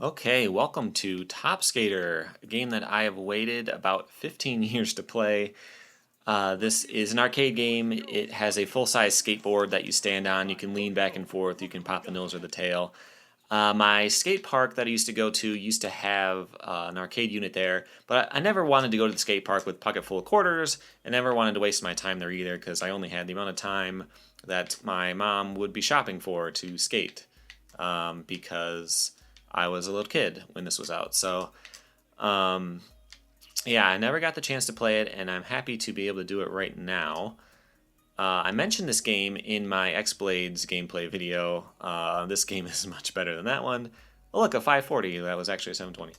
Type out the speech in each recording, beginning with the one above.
Okay, welcome to Top Skater, a game that I have waited about 15 years to play. This is an arcade game. It has a full-size skateboard that you stand on. You can lean back and forth. You can pop the nose or the tail. My skate park that I used to go to used to have an arcade unit there, but I never wanted to go to the skate park with a pocket full of quarters. I never wanted to waste my time there either because I only had the amount of time that my mom would be shopping for to skate because I was a little kid when this was out. So, yeah, I never got the chance to play it, and I'm happy to be able to do it right now. I mentioned this game in my X-Blades gameplay video. This game is much better than that one. Oh, look, a 540. That was actually a 720.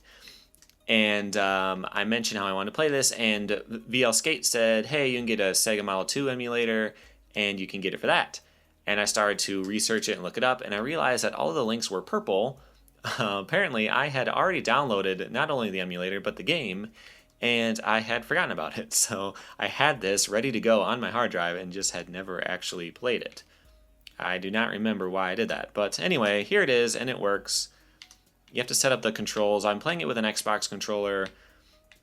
And I mentioned how I wanted to play this, and VL Skate said, hey, you can get a Sega Model 2 emulator, and you can get it for that. And I started to research it and look it up, and I realized that all of the links were purple. Apparently, I had already downloaded not only the emulator, but the game, and I had forgotten about it. So I had this ready to go on my hard drive and just had never actually played it. I do not remember why I did that. But anyway, here it is, and it works. You have to set up the controls. I'm playing it with an Xbox controller.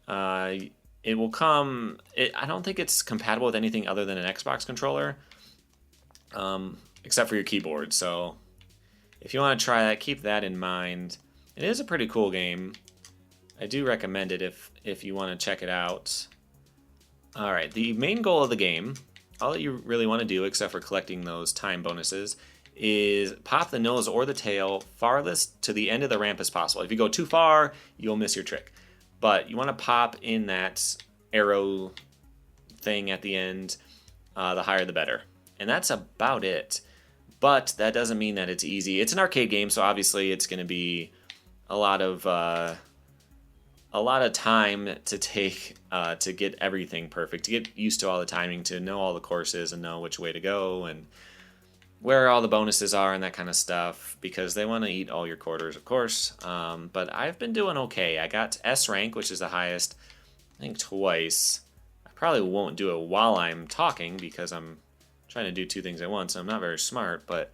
It will come... I don't think it's compatible with anything other than an Xbox controller, except for your keyboard. So if you want to try that, keep that in mind. It is a pretty cool game. I do recommend it if you want to check it out. Alright, the main goal of the game, all that you really want to do, except for collecting those time bonuses, is pop the nose or the tail farthest to the end of the ramp as possible. If you go too far, you'll miss your trick. But you want to pop in that arrow thing at the end, the higher the better. And that's about it. But that doesn't mean that it's easy. It's an arcade game, so obviously it's going to be a lot of time to take to get everything perfect, to get used to all the timing, to know all the courses and know which way to go and where all the bonuses are and that kind of stuff, because they want to eat all your quarters, of course. But I've been doing okay. I got S rank, which is the highest, I think twice. I probably won't do it while I'm talking because I'm trying to do two things at once. I'm not very smart, but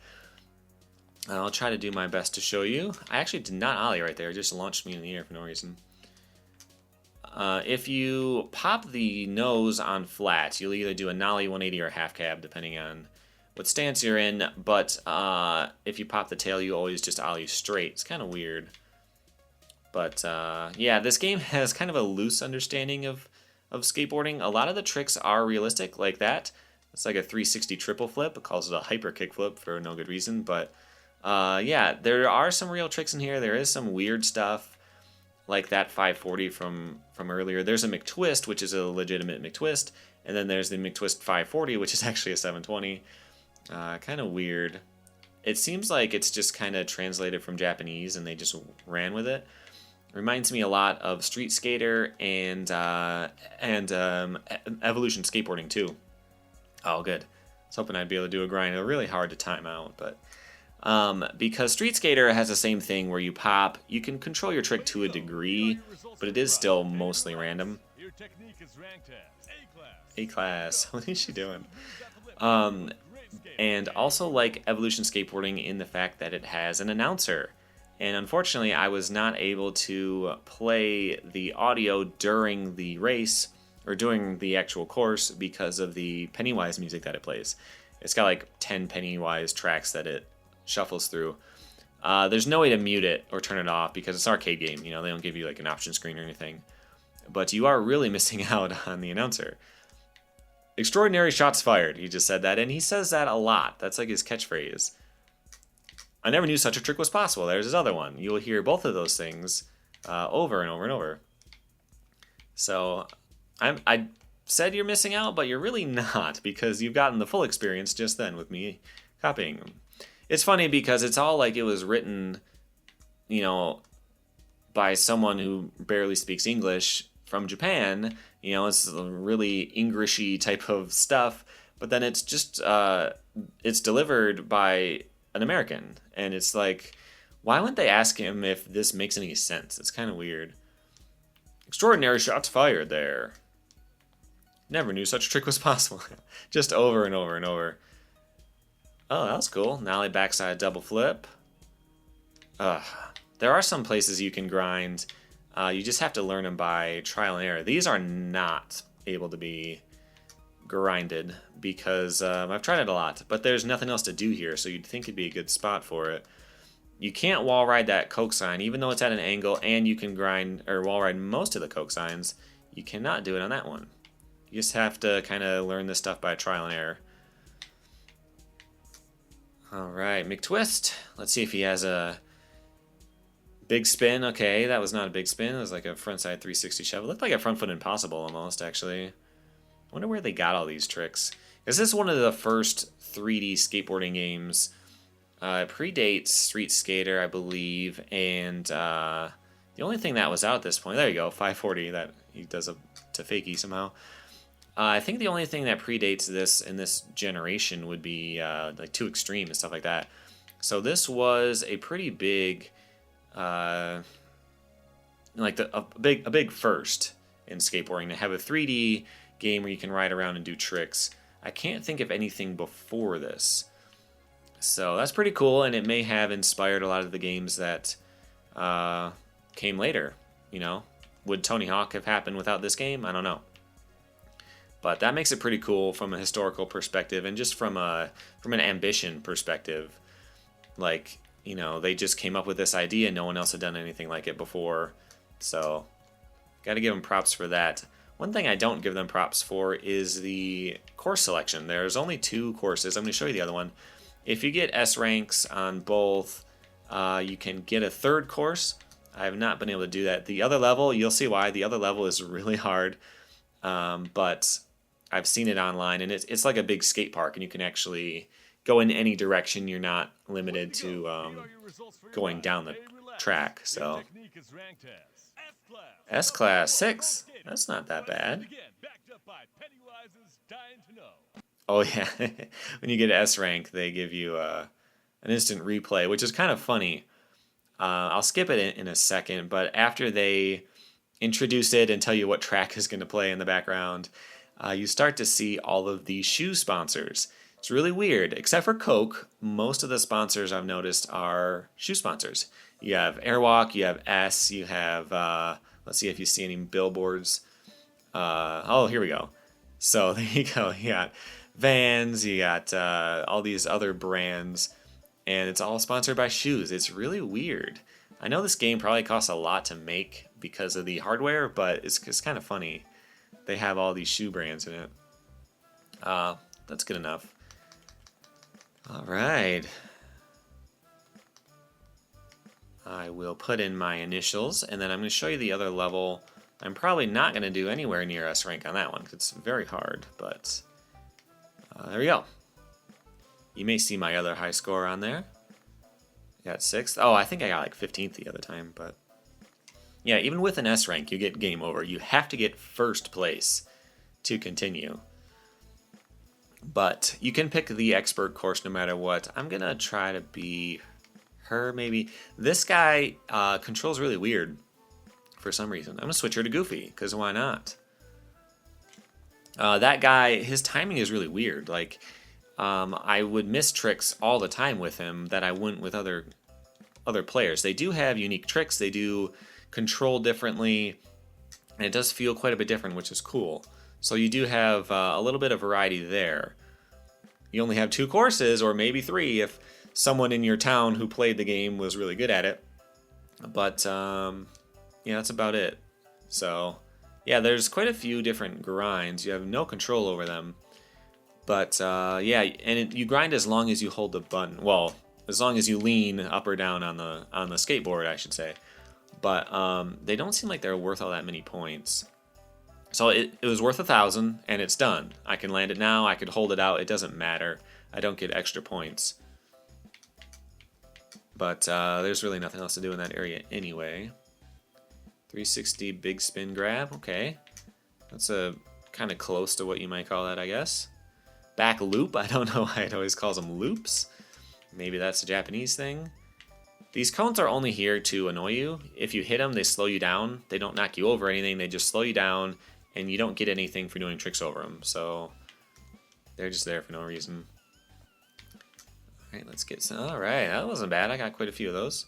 I'll try to do my best to show you. I actually did not ollie right there. It just launched me in the air for no reason. If you pop the nose on flat, you'll either do a nollie 180 or a half cab, depending on what stance you're in. But if you pop the tail, you always just ollie straight. It's kind of weird. But yeah, this game has kind of a loose understanding of skateboarding. A lot of the tricks are realistic, like that. It's like a 360 triple flip. It calls it a hyper kick flip for no good reason. But yeah, there are some real tricks in here. There is some weird stuff, like that 540 from earlier. There's a McTwist, which is a legitimate McTwist, and then there's the McTwist 540, which is actually a 720. Kind of weird. It seems like it's just kind of translated from Japanese, and they just ran with it. Reminds me a lot of Street Skater and Evolution Skateboarding too. Oh, good. I was hoping I'd be able to do a grind. They're really hard to time out, but because Street Skater has the same thing where you pop, you can control your trick to a degree, but it is still mostly random. A-class. What is she doing? And also like Evolution Skateboarding in the fact that it has an announcer. And unfortunately, I was not able to play the audio during the race or during the actual course because of the Pennywise music that it plays. It's got like 10 Pennywise tracks that it shuffles through. There's no way to mute it or turn it off because it's an arcade game. You know, they don't give you like an option screen or anything. But you are really missing out on the announcer. Extraordinary shots fired. He just said that, and he says that a lot. That's like his catchphrase. I never knew such a trick was possible. There's his other one. You will hear both of those things over and over and over. So I said you're missing out, but you're really not, because you've gotten the full experience just then with me copying them. It's funny because it's all like it was written, you know, by someone who barely speaks English from Japan. You know, it's really Englishy type of stuff, but then it's just, it's delivered by an American. And it's like, why wouldn't they ask him if this makes any sense? It's kind of weird. Extraordinary shots fired there. Never knew such a trick was possible. Just over and over and over. Oh, that was cool. Nollie backside double flip. There are some places you can grind. You just have to learn them by trial and error. These are not able to be grinded because I've tried it a lot, but there's nothing else to do here, so you'd think it'd be a good spot for it. You can't wall ride that Coke sign, even though it's at an angle, and you can grind or wall ride most of the Coke signs. You cannot do it on that one. You just have to kind of learn this stuff by trial and error. Alright, McTwist. Let's see if he has a big spin. Okay, that was not a big spin. It was like a frontside 360 shove. It looked like a front foot impossible almost, actually. I wonder where they got all these tricks. Is this one of the first 3D skateboarding games? It predates Street Skater, I believe, and the only thing that was out at this point, there you go, 540, that he does a to fakie somehow. I think the only thing that predates this in this generation would be like Too Extreme and stuff like that. So this was a pretty big, like a big first in skateboarding to have a 3D game where you can ride around and do tricks. I can't think of anything before this. So that's pretty cool, and it may have inspired a lot of the games that came later. You know, would Tony Hawk have happened without this game? I don't know. But that makes it pretty cool from a historical perspective, and just from an ambition perspective. Like, you know, they just came up with this idea, no one else had done anything like it before. So, got to give them props for that. One thing I don't give them props for is the course selection. There's only 2 courses. I'm going to show you the other one. If you get S ranks on both, you can get a 3rd course. I have not been able to do that. The other level, you'll see why. The other level is really hard. But I've seen it online, and it's like a big skate park, and you can actually go in any direction. You're not limited to going down the track. So S-Class 6, that's not that bad. Oh yeah, when you get S rank, they give you an instant replay, which is kind of funny. I'll skip it in a second, but after they introduce it and tell you what track is going to play in the background, you start to see all of these shoe sponsors. It's really weird. Except for Coke, most of the sponsors I've noticed are shoe sponsors. You have Airwalk, you have S, you have, let's see if you see any billboards. Oh, here we go. So there you go. You got Vans, you got all these other brands, and it's all sponsored by shoes. It's really weird. I know this game probably costs a lot to make because of the hardware, but it's kind of funny. They have all these shoe brands in it. That's good enough. All right. I will put in my initials, and then I'm going to show you the other level. I'm probably not going to do anywhere near S rank on that one because it's very hard, but there we go. You may see my other high score on there. Got 6th. Oh, I think I got like 15th the other time, but yeah, even with an S rank, you get game over. You have to get 1st place to continue. But you can pick the expert course no matter what. I'm going to try to be her, maybe. This guy controls really weird for some reason. I'm going to switch her to Goofy, because why not? That guy, his timing is really weird. Like, I would miss tricks all the time with him that I wouldn't with other players. They do have unique tricks. They do control differently, and it does feel quite a bit different, which is cool. So you do have a little bit of variety there. You only have 2 courses, or maybe 3 if someone in your town who played the game was really good at it. But yeah, that's about it. So yeah, there's quite a few different grinds. You have no control over them. But yeah, and you grind as long as you hold the button. Well, as long as you lean up or down on the skateboard, I should say. But they don't seem like they're worth all that many points. So it was worth 1,000, and it's done. I can land it now. I could hold it out. It doesn't matter. I don't get extra points. But there's really nothing else to do in that area anyway. 360 big spin grab. Okay. That's kind of close to what you might call that, I guess. Back loop. I don't know why it always calls them loops. Maybe that's a Japanese thing. These cones are only here to annoy you. If you hit them, they slow you down. They don't knock you over or anything. They just slow you down, and you don't get anything for doing tricks over them. So they're just there for no reason. All right, let's get some. All right, that wasn't bad. I got quite a few of those.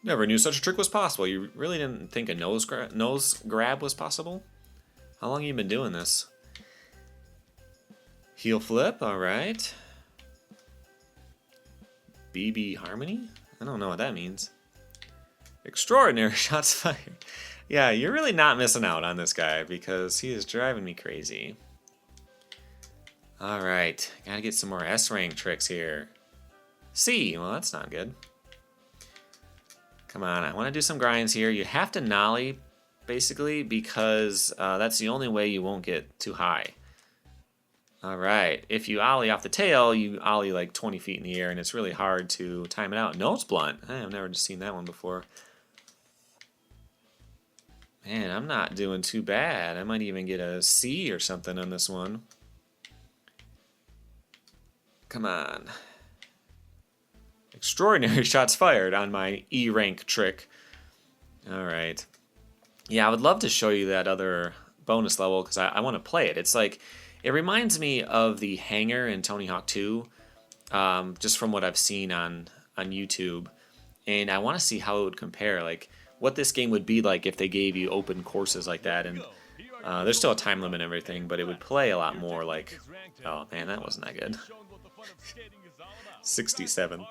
Never knew such a trick was possible. You really didn't think a nose grab was possible? How long have you been doing this? Heel flip, alright. BB Harmony? I don't know what that means. Extraordinary shots fired. Yeah, you're really not missing out on this guy because he is driving me crazy. Alright, gotta get some more S-rank tricks here. C, well that's not good. Come on, I want to do some grinds here. You have to nollie, basically, because that's the only way you won't get too high. Alright, if you ollie off the tail, you ollie like 20 feet in the air, and it's really hard to time it out. Nose blunt. I've never seen that one before. Man, I'm not doing too bad. I might even get a C or something on this one. Come on. Extraordinary shots fired on my E rank trick. Alright. Yeah, I would love to show you that other bonus level because I want to play it. It's like, it reminds me of the hangar in Tony Hawk 2, just from what I've seen on YouTube. And I want to see how it would compare, like what this game would be like if they gave you open courses like that. And there's still a time limit and everything, but it would play a lot more like, oh man, that wasn't that good. 67.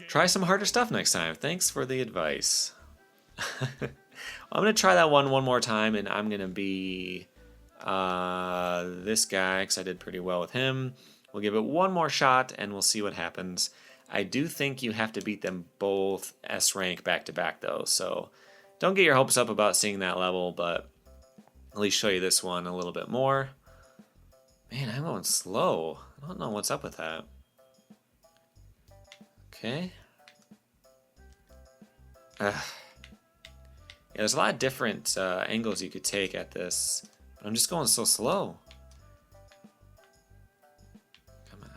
Try some harder stuff next time. Thanks for the advice. I'm going to try that one more time, and I'm going to be this guy, because I did pretty well with him. We'll give it one more shot, and we'll see what happens. I do think you have to beat them both S rank back to back, though, so don't get your hopes up about seeing that level, but at least show you this one a little bit more. Man, I'm going slow. I don't know what's up with that. Okay. Yeah, there's a lot of different angles you could take at this, but I'm just going so slow. Come on.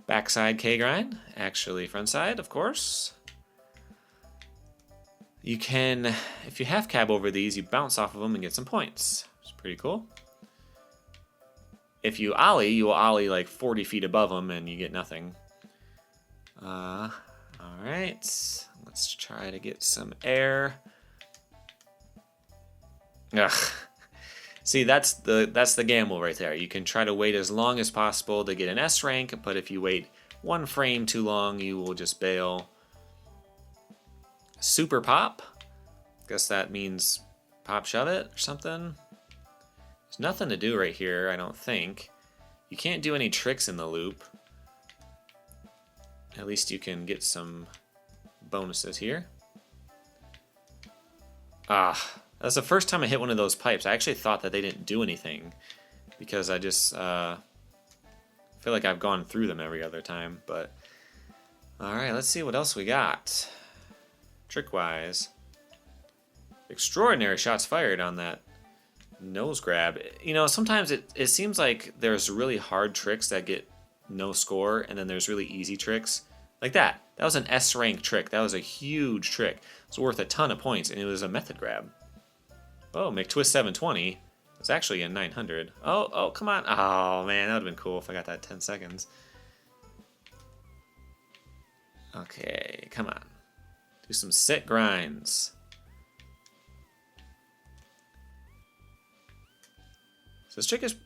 Backside K-grind. Actually, front side, of course. You can, if you half cab over these, you bounce off of them and get some points. It's pretty cool. If you ollie, you will ollie like 40 feet above them and you get nothing. Alright, let's try to get some air. Ugh. See, that's the gamble right there. You can try to wait as long as possible to get an S rank, but if you wait one frame too long, you will just bail. Super pop. Guess that means pop shove it or something. There's nothing to do right here, I don't think. You can't do any tricks in the loop. At least you can get some bonuses here. That's the first time I hit one of those pipes. I actually thought that they didn't do anything because I just feel like I've gone through them every other time. But alright, let's see what else we got. Trick-wise. Extraordinary shots fired on that nose grab. You know, sometimes it seems like there's really hard tricks that get no score, and then there's really easy tricks. Like that. That was an S rank trick. That was a huge trick. It's worth a ton of points, and it was a method grab. Oh, McTwist 720. It's actually a 900. Oh, come on. Oh, man, that would have been cool if I got that 10 seconds. Okay, come on. Do some sit grinds. So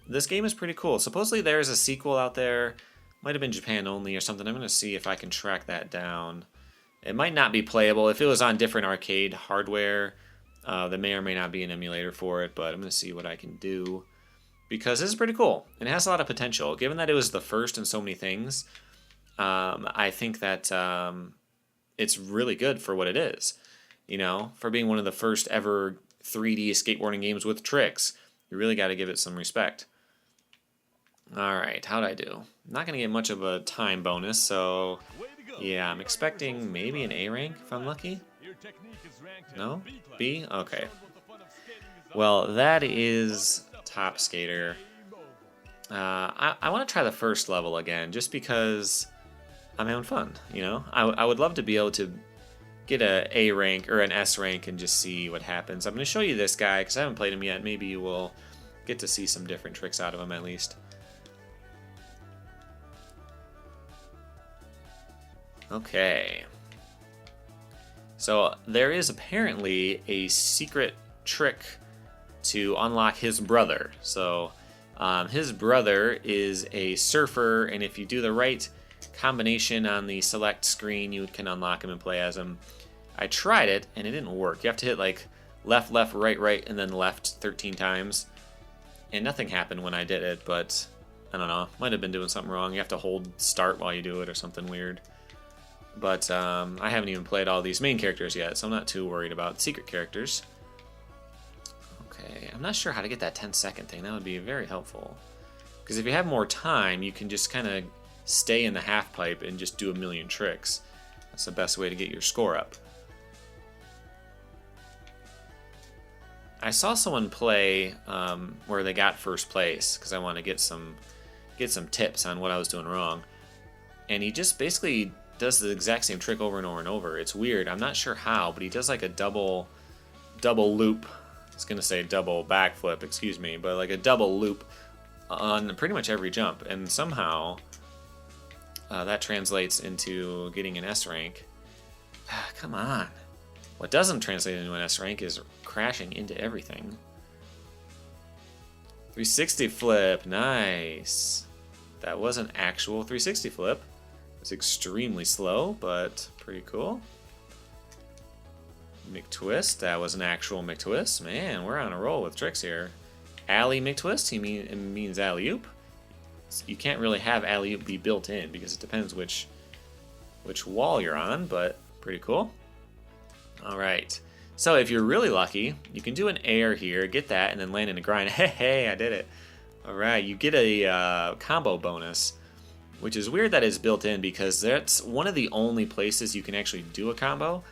this game is pretty cool. Supposedly there's a sequel out there. Might have been Japan only or something. I'm going to see if I can track that down. It might not be playable. If it was on different arcade hardware, there may or may not be an emulator for it, but I'm going to see what I can do. Because this is pretty cool. And it has a lot of potential. Given that it was the first in so many things, I think that it's really good for what it is. You know, for being one of the first ever 3D skateboarding games with tricks. You really got to give it some respect. Alright, how'd I do? I'm not going to get much of a time bonus, so yeah, I'm expecting maybe an A rank if I'm lucky. No? B? Okay. Well, that is Top Skater. I want to try the first level again, just because I'm having fun, you know? I would love to be able to get an A rank or an S rank and just see what happens. I'm going to show you this guy, because I haven't played him yet. Maybe you will get to see some different tricks out of him at least. Okay. So there is apparently a secret trick to unlock his brother. So his brother is a surfer, and if you do the right combination on the select screen, you can unlock him and play as him. I tried it, and it didn't work. You have to hit like left, left, right, right, and then left 13 times. And nothing happened when I did it, but I don't know. Might have been doing something wrong. You have to hold start while you do it or something weird. But I haven't even played all these main characters yet, so I'm not too worried about secret characters. Okay, I'm not sure how to get that 10-second thing. That would be very helpful. Because if you have more time, you can just kind of stay in the half pipe and just do a million tricks. That's the best way to get your score up. I saw someone play where they got first place because I want to get some tips on what I was doing wrong. And he just basically does the exact same trick over and over and over. It's weird. I'm not sure how, but he does like a double loop. I was gonna say double backflip, excuse me, but like a double loop on pretty much every jump, and somehow that translates into getting an S rank. Come on. What doesn't translate into an S rank is crashing into everything. 360 flip, nice. That was an actual 360 flip. It's extremely slow, but pretty cool. McTwist, that was an actual McTwist. Man, we're on a roll with tricks here. Alley McTwist, it means alley-oop. You can't really have alley-oop be built in because it depends which wall you're on, but pretty cool. All right, so if you're really lucky, you can do an air here, get that, and then land in a grind. Hey, I did it. All right, you get a combo bonus, which is weird that it's built in because that's one of the only places you can actually do a combo,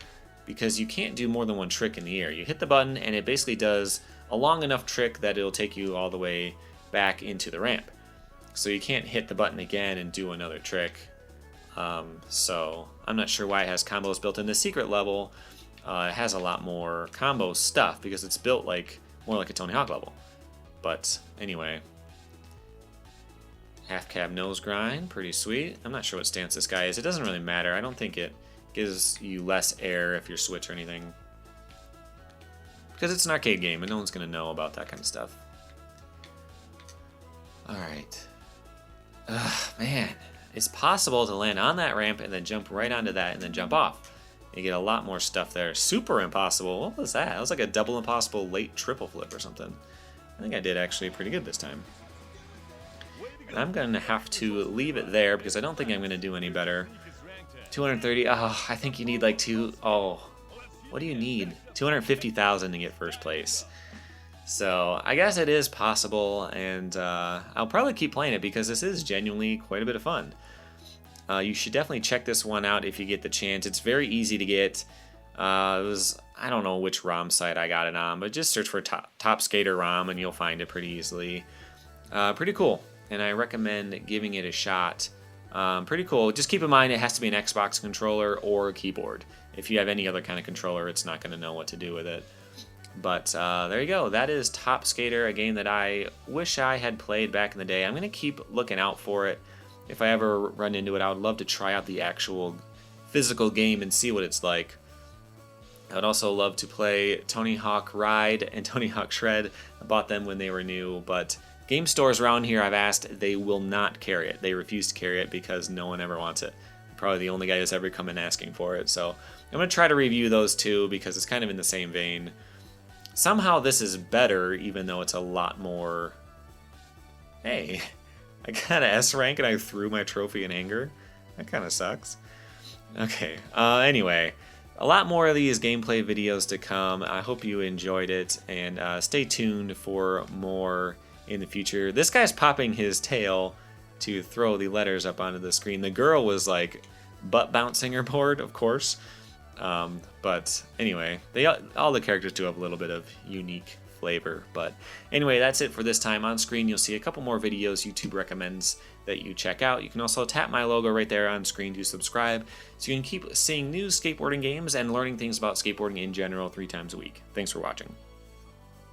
because you can't do more than one trick in the air. You hit the button and it basically does a long enough trick that it'll take you all the way back into the ramp. So you can't hit the button again and do another trick. So I'm not sure why it has combos built in. The secret level it has a lot more combo stuff because it's built like more like a Tony Hawk level. But anyway. Half cab nose grind, pretty sweet. I'm not sure what stance this guy is. It doesn't really matter. I don't think it gives you less air if you're switch or anything. Because it's an arcade game and no one's going to know about that kind of stuff. Alright. Man. It's possible to land on that ramp and then jump right onto that and then jump off. You get a lot more stuff there. Super impossible. What was that? That was like a double impossible late triple flip or something. I think I did actually pretty good this time. I'm going to have to leave it there because I don't think I'm going to do any better. 230. Oh, I think you need like what do you need? 250,000 to get first place. So I guess it is possible, and I'll probably keep playing it because this is genuinely quite a bit of fun. You should definitely check this one out if you get the chance. It's very easy to get. I don't know which ROM site I got it on, but just search for Top Skater ROM and you'll find it pretty easily. Pretty cool. And I recommend giving it a shot. Pretty cool. Just keep in mind it has to be an Xbox controller or a keyboard. If you have any other kind of controller, it's not going to know what to do with it. But there you go. That is Top Skater, a game that I wish I had played back in the day. I'm going to keep looking out for it. If I ever run into it, I would love to try out the actual physical game and see what it's like. I would also love to play Tony Hawk Ride and Tony Hawk Shred. I bought them when they were new, but game stores around here I've asked, they will not carry it. They refuse to carry it because no one ever wants it. I'm probably the only guy who's ever come in asking for it. So I'm going to try to review those too because it's kind of in the same vein. Somehow this is better even though it's a lot more... Hey, I got an S rank and I threw my trophy in anger. That kind of sucks. Okay, anyway, a lot more of these gameplay videos to come. I hope you enjoyed it, and stay tuned for more in the future. This guy's popping his tail to throw the letters up onto the screen. The girl was like butt bouncing her board, of course. But anyway, all the characters do have a little bit of unique flavor. But anyway, that's it for this time. On screen, you'll see a couple more videos YouTube recommends that you check out. You can also tap my logo right there on screen to subscribe so you can keep seeing new skateboarding games and learning things about skateboarding in general 3 times a week. Thanks for watching.